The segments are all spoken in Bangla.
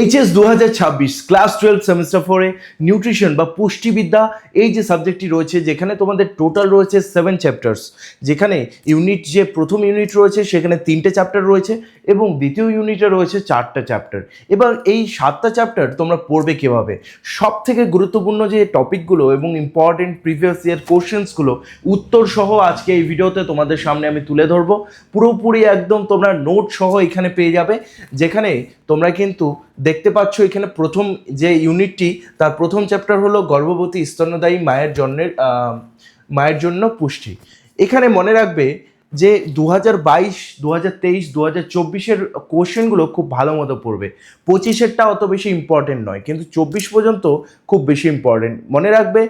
এইচএস 2026 ক্লাস 12 সেমিস্টার 4-এ নিউট্রিশন বা পুষ্টিবিদ্যা এই যে সাবজেক্টটি রয়েছে, যেখানে তোমাদের টোটাল রয়েছে 7 চ্যাপ্টার্স, যেখানে ইউনিট যে প্রথম ইউনিট রয়েছে সেখানে 3টে চ্যাপ্টার রয়েছে এবং দ্বিতীয় ইউনিটে রয়েছে 4টা চ্যাপ্টার। এবার এই 7টা চ্যাপ্টার তোমরা পড়বে কীভাবে, সব থেকে গুরুত্বপূর্ণ যে টপিকগুলো এবং ইম্পর্টেন্ট প্রিভিয়াস ইয়ার কোশ্চেন্সগুলো উত্তর সহ আজকে এই ভিডিওতে তোমাদের সামনে আমি তুলে ধরবো। পুরোপুরি একদম তোমরা নোট সহ এখানে পেয়ে যাবে, যেখানে তোমরা কিন্তু দেখতে পাচ্ছ এখানে প্রথম যে ইউনিটটি তার প্রথম চ্যাপ্টার হলো গর্ভবতী স্তন্যদায়ী মায়ের জন্য পুষ্টি। এখানে মনে রাখবে যে 2022, 2023, 2024-এর কোশ্চেনগুলো খুব ভালো মতো পড়বে। 25-এরটা অত বেশি ইম্পর্টেন্ট নয়, কিন্তু 24 পর্যন্ত খুব বেশি ইম্পর্টেন্ট। মনে রাখবে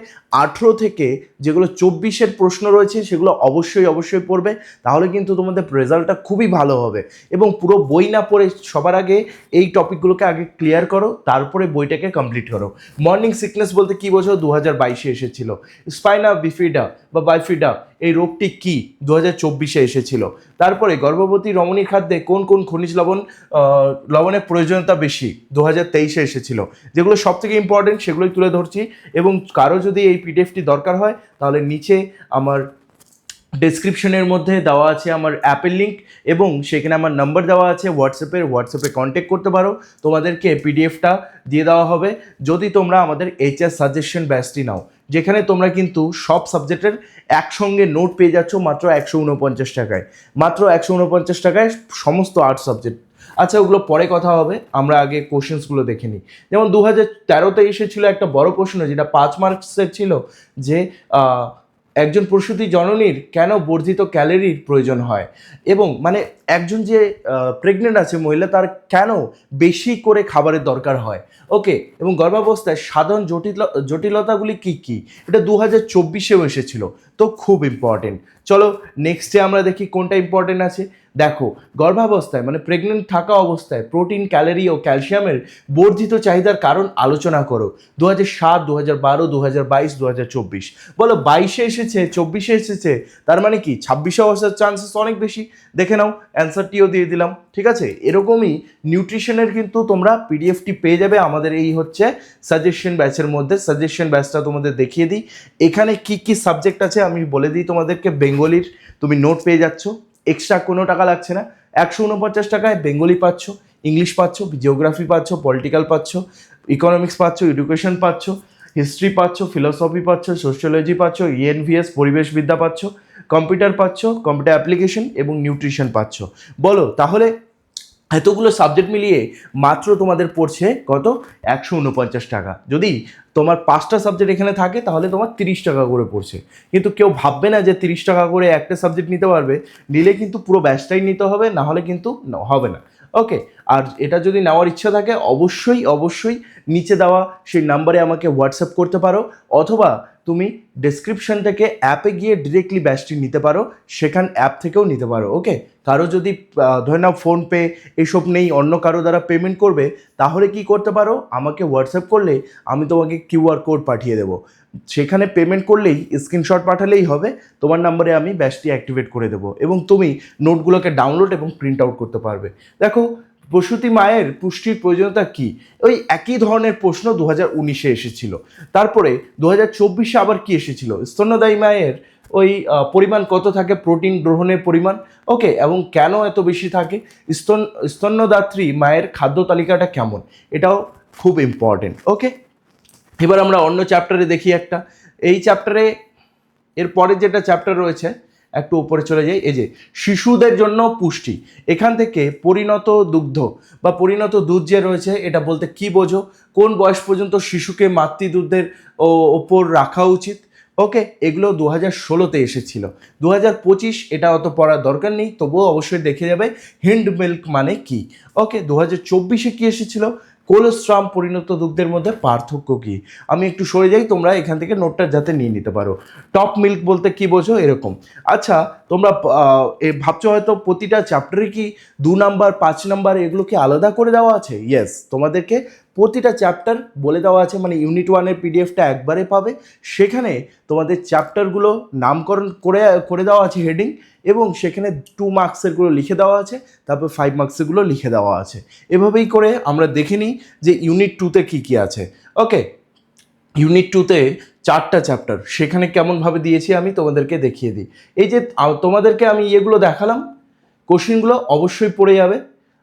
18 থেকে যেগুলো 24-এর প্রশ্ন রয়েছে সেগুলো অবশ্যই পড়বে, তাহলে কিন্তু তোমাদের রেজাল্টটা খুবই ভালো হবে। এবং পুরো বই না পড়ে সবার আগে এই টপিকগুলোকে আগে ক্লিয়ার করো, তারপরে বইটাকে কমপ্লিট করো। মর্নিং সিকনেস বলতে কী বোঝো, 2022-এ এসেছিল। স্পাইনা বিফিডা বা বাইফিডা এই রোগটি কি, 2024-এ এসেছিল। তারপরে গর্ভবতী রমণী খাদ্যে কোন কোন খনিজ লবণের প্রয়োজনীয়তা বেশি, 2023-এ এসেছিল। যেগুলো সব থেকে ইম্পর্টেন্ট সেগুলোই তুলে ধরছি। এবং কারো যদি এই পিডিএফটি দরকার হয় তাহলে নিচে আমার ডেসক্রিপশনের মধ্যে দেওয়া আছে আমার অ্যাপের লিঙ্ক, এবং সেখানে আমার নাম্বার দেওয়া আছে হোয়াটসঅ্যাপে কন্ট্যাক্ট করতে পারো। তোমাদেরকে পিডিএফটা দিয়ে দেওয়া হবে যদি তোমরা আমাদের এইচএস সাজেশন ব্যাচটি নাও, যেখানে তোমরা কিন্তু সব সাবজেক্টের একসঙ্গে নোট পেয়ে যাচ্ছ মাত্র 149 টাকায়। মাত্র 149 টাকায় সমস্ত আর্টস সাবজেক্ট। আচ্ছা, ওগুলো পরে কথা হবে, আমরা আগে কোশ্চেন্সগুলো দেখে নিই। যেমন 2013-তে এসেছিল একটা বড় প্রশ্ন, যেটা 5 মার্কসের ছিল, যে একজন প্রসূতি জননীর কেন বর্ধিত ক্যালোরির প্রয়োজন হয়, এবং মানে একজন যে প্রেগনেন্ট আছে মহিলা তার কেন বেশি করে খাবারের দরকার হয়। ওকে, এবং গর্ভাবস্থায় সাধারণ জটিলতাগুলি কি কি, এটা 2024-এও এসেছিল, তো খুব ইম্পর্টেন্ট। চলো নেক্সটে আমরা দেখি কোনটা ইম্পর্টেন্ট আছে। দেখো, গর্ভাবস্থায় মানে প্রেগনেন্ট থাকা অবস্থায় প্রোটিন, ক্যালোরি ও ক্যালসিয়ামের বর্ধিত চাহিদার কারণ আলোচনা করো। 2007, 2012, 2022, 2024। বলো 22-এ এসেছে, 24-এ এসেছে, তার মানে কি 26-এ আসার চান্সেস অনেক বেশি। দেখে নাও, অ্যান্সারটিও দিয়ে দিলাম, ঠিক আছে। এরকমই নিউট্রিশনের কিন্তু তোমরা পিডিএফটি পেয়ে যাবে আমাদের এই হচ্ছে সাজেশন ব্যাচের মধ্যে। সাজেশন ব্যাচটা তোমাদের দেখিয়ে দিই, এখানে কি কি সাবজেক্ট আছে আমি বলে দিই তোমাদেরকে। বেঙ্গলির তুমি নোট পেয়ে যাচ্ছ, এক্সট্রা কোনো টাকা লাগছে না, 149 টাকায় বেঙ্গলি পাচ্ছ, ইংলিশ পাচ্ছ, জিওগ্রাফি পাচ্ছ, পলিটিক্যাল পাচ্ছ, ইকোনমিক্স পাচ্ছ, এডুকেশন পাচ্ছ, হিস্ট্রি পাচ্ছ, ফিলোসফি পাচ্ছ, সোশ্যোলজি পাচ্ছ, ইএনভিএস পরিবেশবিদ্যা পাচ্ছ, কম্পিউটার পাচ্ছ, কম্পিউটার অ্যাপ্লিকেশন এবং নিউট্রিশন পাচ্ছ। বলো তাহলে এতগুলো সাবজেক্ট মিলিয়ে মাত্র তোমাদের পড়ছে কত, 149 টাকা। যদি তোমার 5টা সাবজেক্ট এখানে থাকে তাহলে তোমার 30 টাকা করে পড়ছে। কিন্তু কেউ ভাববে না যে 30 টাকা করে একটা সাবজেক্ট নিতে পারবে, নিলে কিন্তু পুরো ব্যাচটাই নিতে হবে, না হলে কিন্তু হবে না। ওকে, আর এটা যদি নেওয়ার ইচ্ছা থাকে অবশ্যই নিচে দেওয়া সেই নাম্বারে আমাকে হোয়াটসঅ্যাপ করতে পারো, অথবা তুমি ডেসক্রিপশন থেকে অ্যাপে গিয়ে ডিরেক্টলি ব্যাচটি নিতে পারো, সেখান অ্যাপ থেকেও নিতে পারো। ওকে, কারো যদি ধরে নাও ফোনপে এসব নেই, অন্য কারো দ্বারা পেমেন্ট করবে, তাহলে কি করতে পারো, আমাকে হোয়াটসঅ্যাপ করলে আমি তোমাকে কিউআর কোড পাঠিয়ে দেবো, সেখানে পেমেন্ট করলেই স্ক্রিনশট পাঠালেই হবে, তোমার নাম্বারে আমি ব্যাচটি অ্যাক্টিভেট করে দেবো, এবং তুমি নোটগুলোকে ডাউনলোড এবং প্রিন্ট আউট করতে পারবে। দেখো, প্রসূতি মায়ের পুষ্টির প্রয়োজনীয়তা কি, ওই একই ধরনের প্রশ্ন 2019-এ এসেছিল। তারপরে 2024-এ আবার কি এসেছিল, স্তন্যদায়ী মায়ের ওই পরিমাণ কত থাকে, প্রোটিন গ্রহণের পরিমাণ। ওকে, এবং কেন এত বেশি থাকে, স্তন্যদাত্রী মায়ের খাদ্য তালিকাটা কেমন, এটাও খুব ইম্পর্টেন্ট। ওকে, এবার আমরা অন্য চ্যাপ্টারে দেখি একটা। এই চ্যাপ্টারে এরপরে যেটা চ্যাপ্টার রয়েছে, একটু উপরে চলে যাই, এই যে শিশুদের জন্য পুষ্টি। এখান থেকে পরিণত দুগ্ধ বা পরিণত দুধ যে রয়েছে, এটা বলতে কি বোঝো, কোন বয়স পর্যন্ত শিশুকে মাতৃদুধের ওপর রাখা উচিত। ওকে, এগুলো 2016-তে এসেছিল। 2025 এটা অত পড়ার দরকার নেই, তবুও অবশ্যই দেখে যাবে হিন্ড মিল্ক মানে কি। ওকে, 2024-এ কি এসেছিল, কোলেস্ট্রাম পরিণত দুগ্ধের মধ্যে পার্থক্য কি। আমি একটু সরে যাই, তোমরা এখান থেকে নোটটা যাতে নিয়ে নিতে পারো। টপ মিল্ক বলতে কি বোঝো, এরকম। আচ্ছা, তোমরা ভাবছো হয়তো প্রতিটা চ্যাপ্টারে কি 2 নাম্বার 5 নাম্বার এগুলো কি আলাদা করে দেওয়া আছে। ইয়েস, তোমাদেরকে প্রতিটা চ্যাপ্টার বলে দেওয়া আছে, মানে ইউনিট 1-এর পিডিএফটা একবারে পাবে। সেখানে তোমাদের চ্যাপ্টারগুলো নামকরণ করে দেওয়া আছে হেডিং, এবং সেখানে 2 মার্কসেরগুলো লিখে দেওয়া আছে, তারপর 5 মার্কসেরগুলো লিখে দেওয়া আছে। এভাবেই করে আমরা দেখে নিই যে ইউনিট 2-তে কী কী আছে। ওকে, ইউনিট 2-তে 4টা চ্যাপ্টার, সেখানে কেমনভাবে দিয়েছি আমি তোমাদেরকে দেখিয়ে দিই। এই যে তোমাদেরকে আমি এগুলো দেখালাম, কোশ্চেনগুলো অবশ্যই পড়ে যাবে।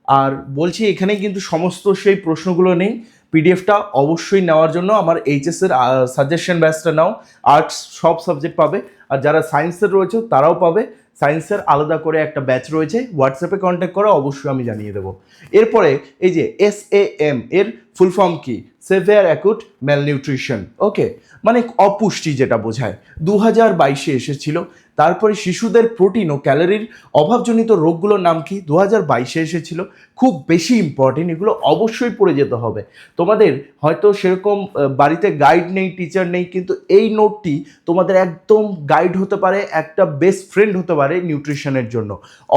আর বলছি এখানে কিন্তু সমস্ত সেই প্রশ্নগুলো নেই, পিডিএফটা অবশ্যই নেওয়ার জন্য আমার এইচএসের সাজেশন ব্যাচটা নাও। আর্টস সব সাবজেক্ট পাবে, আর যারা সায়েন্সের রয়েছে তারাও পাবে। সায়েন্সের আলাদা করে একটা ব্যাচ রয়েছে, হোয়াটসঅ্যাপে কন্ট্যাক্ট করো, অবশ্যই আমি জানিয়ে দেবো। এরপরে এই যে SAM এর ফুল ফর্ম কি? Severe acute malnutrition. ওকে, মানে অপুষ্টি যেটা বোঝায়, 2022-এ এসেছিল। তারপরে শিশুদের প্রোটিন ও ক্যালোরির অভাবজনিত রোগগুলোর নাম কি? 2022-এ এসেছিল। খুব বেশি ইম্পর্টেন্ট, এগুলো অবশ্যই পড়ে যেতে হবে। তোমাদের হয়তো সেরকম বাড়িতে গাইড নেই, টিচার নেই, কিন্তু এই নোটটি তোমাদের একদম গাইড হতে পারে, একটা বেস্ট ফ্রেন্ড হতে পারে নিউট্রিশনের জন্য।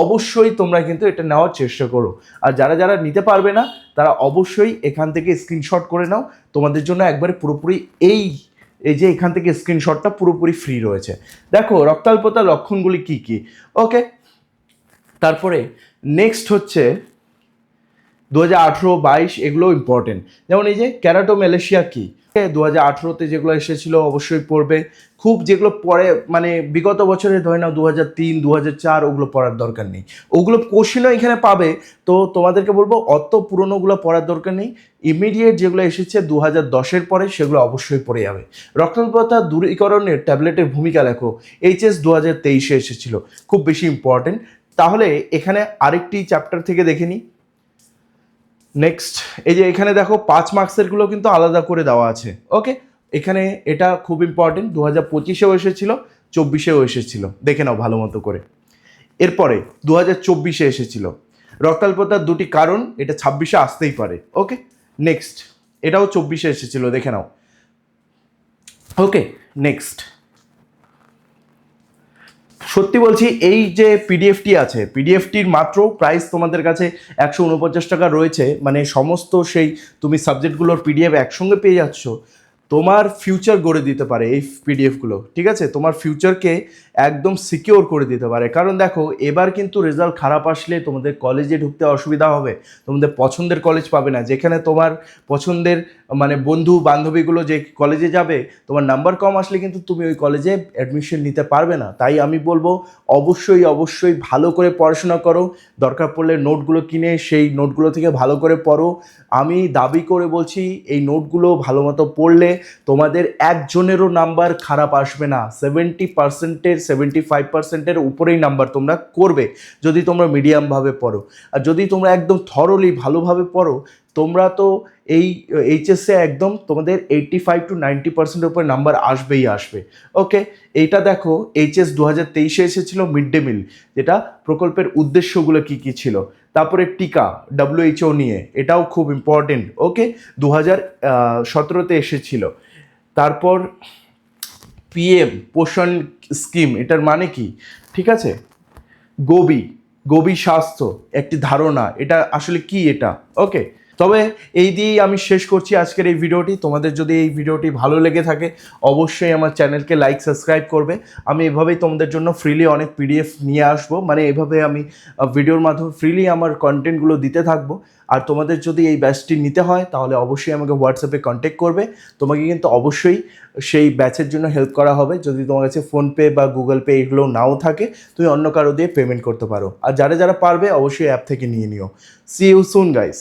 অবশ্যই তোমরা কিন্তু এটা নেওয়ার চেষ্টা করো। আর যারা যারা নিতে পারবে না তারা অবশ্যই এখান থেকে স্ক্রিনশট করে নাও, তোমাদের জন্য একবারে পুরোপুরি এই যে এখান থেকে স্ক্রিনশটটা পুরোপুরি ফ্রি রয়েছে। দেখো রক্তাল্পতার লক্ষণগুলি কি কি। ওকে, তারপরে নেক্সট হচ্ছে 2018-22 এগুলো ইম্পর্টেন্ট। যেমন এই যে ক্যারাটোম্যালেশিয়া কি, 2018-তে যেগুলো এসেছিল অবশ্যই পড়বে। খুব যেগুলো পরে মানে বিগত বছরে ধরে নাও 2003, 2004, ওগুলো পড়ার দরকার নেই। ওগুলো কোশ্চেনও এখানে পাবে, তো তোমাদেরকে বলবো অত পুরোনোগুলো পড়ার দরকার নেই। ইমিডিয়েট যেগুলো এসেছে 2010-এর পরে সেগুলো অবশ্যই পড়ে যাবে। রক্তাল্পতা দূরীকরণের ট্যাবলেটের ভূমিকা লেখো, HS 2023-এ এসেছিল, খুব বেশি ইম্পর্টেন্ট। তাহলে এখানে আরেকটি চ্যাপ্টার থেকে দেখে নিই। নেক্সট এই যে এখানে দেখো 5 মার্কসেরগুলো কিন্তু আলাদা করে দেওয়া আছে। ওকে, এখানে এটা খুব ইম্পর্টেন্ট, 2025-এও এসেছিল, 24-এও এসেছিল, দেখে নাও ভালো মতো করে। এরপরে 2024-এ এসেছিল রক্তাল্পতার 2টি কারণ, এটা 26-এ আসতেই পারে। ওকে, নেক্সট এটাও 24-এ এসেছিল, দেখে নাও। ওকে, নেক্সট সত্যি বলছি এই যে পিডিএফটি আছে, পিডিএফটির মাত্র প্রাইস তোমাদের কাছে 149 টাকা রয়েছে। মানে সমস্ত সেই তুমি সাবজেক্টগুলোর পিডিএফ একসঙ্গে পেয়ে যাচ্ছ। তোমার ফিউচার গড়ে দিতে পারে এই পিডিএফগুলো, ঠিক আছে? তোমার ফিউচারকে একদম সিকিওর করে দিতে পারে। কারণ দেখো এবার কিন্তু রেজাল্ট খারাপ আসলে তোমাদের কলেজে ঢুকতে অসুবিধা হবে, তোমাদের পছন্দের কলেজ পাবে না। যেখানে তোমার পছন্দের মানে বন্ধু বান্ধবীগুলো যে কলেজে যাবে, তোমার নাম্বার কম আসলে কিন্তু তুমি ওই কলেজে অ্যাডমিশন নিতে পারবে না। তাই আমি বলবো অবশ্যই অবশ্যই ভালো করে পড়াশোনা করো, দরকার পড়লে নোটগুলো কিনে সেই নোটগুলো থেকে ভালো করে পড়ো। আমি দাবি করে বলছি এই নোটগুলো ভালো মতো পড়লে তোমাদের একজনেরও নাম্বার খারাপ আসবে না। 70%-এর 75%-এর উপরেই নাম্বার তোমরা করবে যদি তোমরা মিডিয়ামভাবে পড়ো। আর যদি তোমরা একদম থরলি ভালোভাবে পড়ো, তোমরা তো এই এইচএসে একদম তোমাদের 85-90%-এর উপরে নাম্বার আসবেই আসবে। ওকে, এইটা দেখো এইচএস 2023-এ এসেছিল মিড ডে মিল, যেটা প্রকল্পের উদ্দেশ্যগুলো কি কি ছিল। তারপরে টিকা WHO নিয়ে, এটাও খুব ইম্পর্টেন্ট। ওকে, 2017-তে এসেছিল। তারপর PM পোষণ স্কিম, এটার মানে কি, ঠিক আছে? গোবি স্বাস্থ্য একটি ধারণা, এটা আসলে কি এটা। ওকে, তবে এই দিয়েই আমি শেষ করছি আজকের এই ভিডিওটি। তোমাদের যদি এই ভিডিওটি ভালো লেগে থাকে অবশ্যই আমার চ্যানেলকে লাইক সাবস্ক্রাইব করবে। আমি এভাবেই তোমাদের জন্য ফ্রিলি অনেক পিডিএফ নিয়ে আসবো, মানে এভাবে আমি ভিডিওর মাধ্যমে ফ্রিলি আমার কন্টেন্টগুলো দিতে থাকবো। আর তোমাদের যদি এই ব্যাচটি নিতে হয় তাহলে অবশ্যই আমাকে হোয়াটসঅ্যাপে কন্ট্যাক্ট করবে। তোমাকে কিন্তু অবশ্যই সেই ব্যাচের জন্য হেল্প করা হবে। যদি তোমার কাছে ফোনপে বা গুগল পে এগুলো নাও থাকে, তুমি অন্য কারো দিয়ে পেমেন্ট করতে পারো। আর যারা যারা পারবে অবশ্যই অ্যাপ থেকে নিয়ে নিও। See you soon guys.